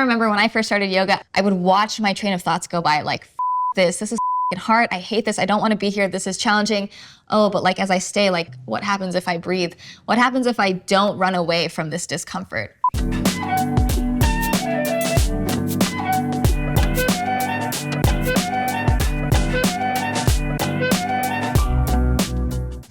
remember when I first started yoga, I would watch my train of thoughts go by like, this is hard, I hate this, I don't want to be here, this is challenging. Oh, but like as I stay, like what happens if I breathe? What happens if I don't run away from this discomfort?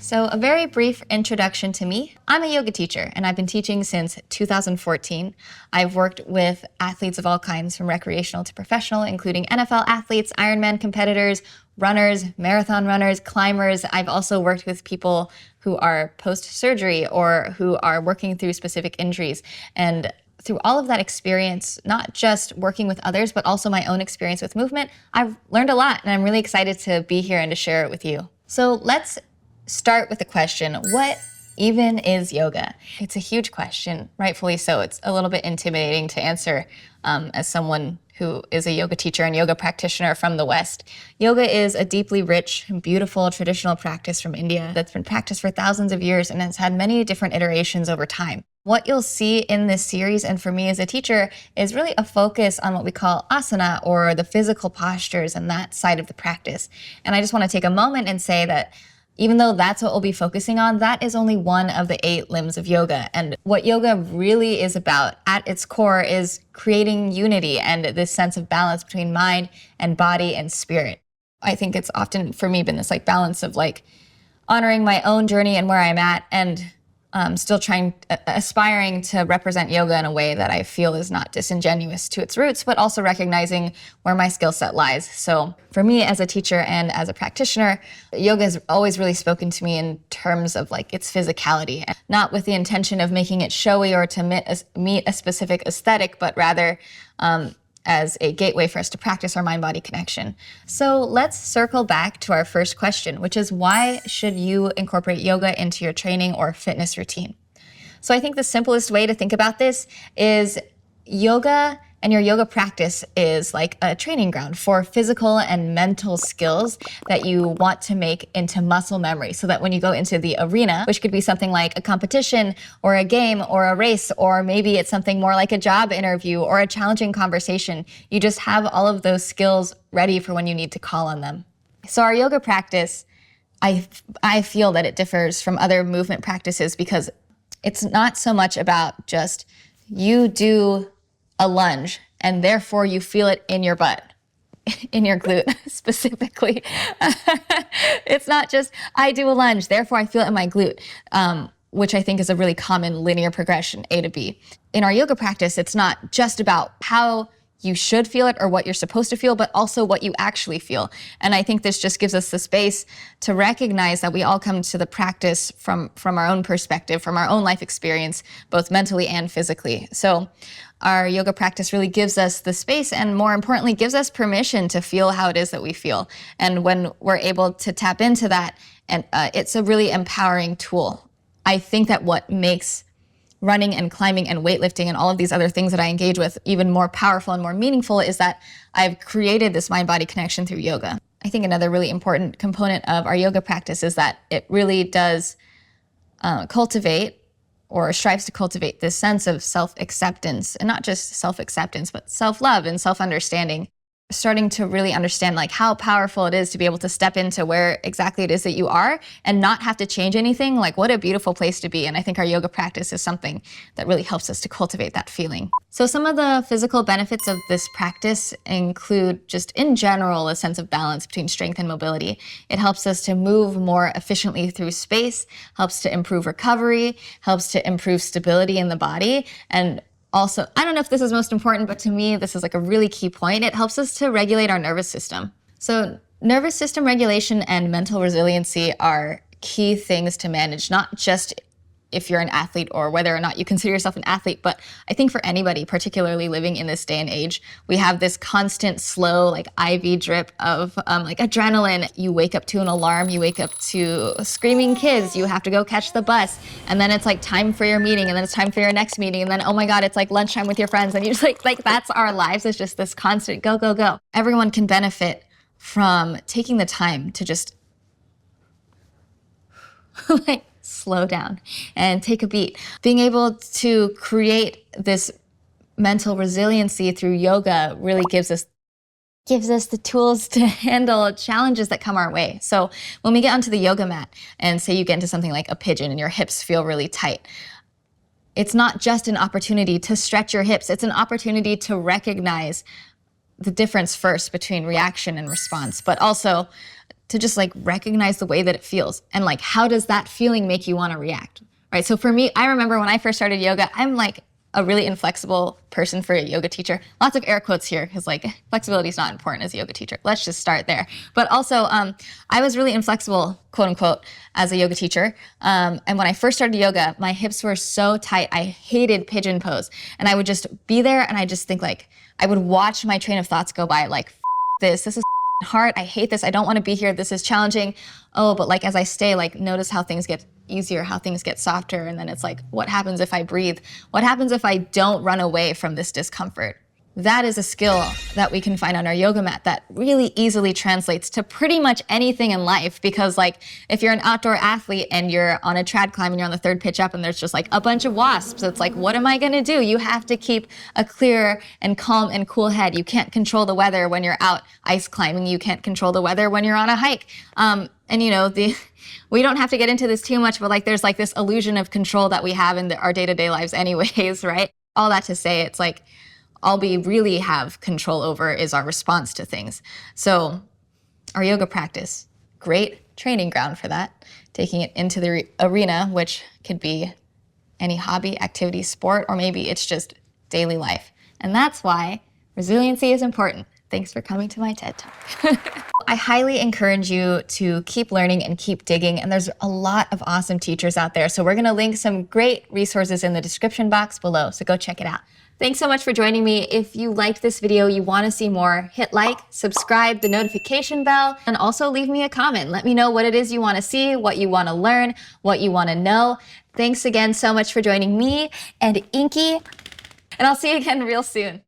So a very brief introduction to me. I'm a yoga teacher and I've been teaching since 2014. I've worked with athletes of all kinds from recreational to professional, including NFL athletes, Ironman competitors, runners, marathon runners, climbers. I've also worked with people who are post-surgery or who are working through specific injuries. And through all of that experience, not just working with others, but also my own experience with movement, I've learned a lot and I'm really excited to be here and to share it with you. So let's start with the question, what even is yoga? It's a huge question, rightfully so. It's a little bit intimidating to answer as someone who is a yoga teacher and yoga practitioner from the West. Yoga is a deeply rich and beautiful traditional practice from India that's been practiced for thousands of years and has had many different iterations over time. What you'll see in this series, and for me as a teacher, is really a focus on what we call asana, or the physical postures and that side of the practice. And I just want to take a moment and say that even though that's what we'll be focusing on, that is only one of the 8 limbs of yoga. And what yoga really is about at its core is creating unity and this sense of balance between mind and body and spirit. I think it's often for me been this like balance of like honoring my own journey and where I'm at, and still aspiring to represent yoga in a way that I feel is not disingenuous to its roots, but also recognizing where my skill set lies. So for me as a teacher and as a practitioner, yoga has always really spoken to me in terms of like its physicality, not with the intention of making it showy or to meet a specific aesthetic, but rather as a gateway for us to practice our mind-body connection. So let's circle back to our first question, which is, why should you incorporate yoga into your training or fitness routine? So I think the simplest way to think about this is yoga and your yoga practice is like a training ground for physical and mental skills that you want to make into muscle memory, so that when you go into the arena, which could be something like a competition or a game or a race, or maybe it's something more like a job interview or a challenging conversation, you just have all of those skills ready for when you need to call on them. So our yoga practice, I feel that it differs from other movement practices because it's not so much about just you do a lunge, and therefore you feel it in your butt, in your glute specifically. It's not just, I do a lunge, therefore I feel it in my glute, which I think is a really common linear progression, A to B. In our yoga practice, it's not just about how you should feel it or what you're supposed to feel, but also what you actually feel. And I think this just gives us the space to recognize that we all come to the practice from our own perspective, from our own life experience, both mentally and physically. So our yoga practice really gives us the space, and more importantly, gives us permission to feel how it is that we feel. And when we're able to tap into that, and it's a really empowering tool. I think that what makes running and climbing and weightlifting and all of these other things that I engage with even more powerful and more meaningful is that I've created this mind-body connection through yoga. I think another really important component of our yoga practice is that it really does cultivate or strives to cultivate this sense of self-acceptance, and not just self-acceptance, but self-love and self-understanding. Starting to really understand like how powerful it is to be able to step into where exactly it is that you are and not have to change anything. Like, what a beautiful place to be. And I think our yoga practice is something that really helps us to cultivate that feeling. So some of the physical benefits of this practice include just in general a sense of balance between strength and mobility. It helps us to move more efficiently through space, helps to improve recovery, helps to improve stability in the body, and also, I don't know if this is most important, but to me, this is like a really key point. It helps us to regulate our nervous system. So nervous system regulation and mental resiliency are key things to manage, not just if you're an athlete or whether or not you consider yourself an athlete, but I think for anybody, particularly living in this day and age, we have this constant slow like IV drip of like adrenaline. You wake up to an alarm, you wake up to screaming kids, you have to go catch the bus, and then it's like time for your meeting, and then it's time for your next meeting, and then oh my God, it's like lunchtime with your friends, and you just like that's our lives. It's just this constant go, go, go. Everyone can benefit from taking the time to just like slow down and take a beat. Being able to create this mental resiliency through yoga really gives us the tools to handle challenges that come our way. So when we get onto the yoga mat and say you get into something like a pigeon and your hips feel really tight, it's not just an opportunity to stretch your hips, it's an opportunity to recognize the difference first between reaction and response, but also to just like recognize the way that it feels and like how does that feeling make you want to react, right? So for me, I remember when I first started yoga, I'm like a really inflexible person for a yoga teacher. Lots of air quotes here because like flexibility is not important as a yoga teacher. Let's just start there. But also, I was really inflexible, quote unquote, as a yoga teacher. And when I first started yoga, my hips were so tight. I hated pigeon pose. And I would just be there and I just think like, I would watch my train of thoughts go by like, this is hard. I hate this. I don't want to be here. This is challenging. Oh, but like as I stay, like notice how things get easier, how things get softer. And then it's like, what happens if I breathe? What happens if I don't run away from this discomfort? That is a skill that we can find on our yoga mat that really easily translates to pretty much anything in life. Because like if you're an outdoor athlete and you're on a trad climb and you're on the third pitch up and there's just like a bunch of wasps, it's like, what am I gonna do? You have to keep a clear and calm and cool head. You can't control the weather when you're out ice climbing. You can't control the weather when you're on a hike. And you know, we don't have to get into this too much, but like there's like this illusion of control that we have in our day-to-day lives anyways, right? All that to say, it's like, all we really have control over is our response to things. So our yoga practice, great training ground for that. Taking it into the arena, which could be any hobby, activity, sport, or maybe it's just daily life. And that's why resiliency is important. Thanks for coming to my TED Talk. I highly encourage you to keep learning and keep digging, and there's a lot of awesome teachers out there. So we're gonna link some great resources in the description box below, so go check it out. Thanks so much for joining me. If you liked this video, you want to see more, hit like, subscribe, the notification bell, and also leave me a comment. Let me know what it is you want to see, what you want to learn, what you want to know. Thanks again so much for joining me and Inky, and I'll see you again real soon.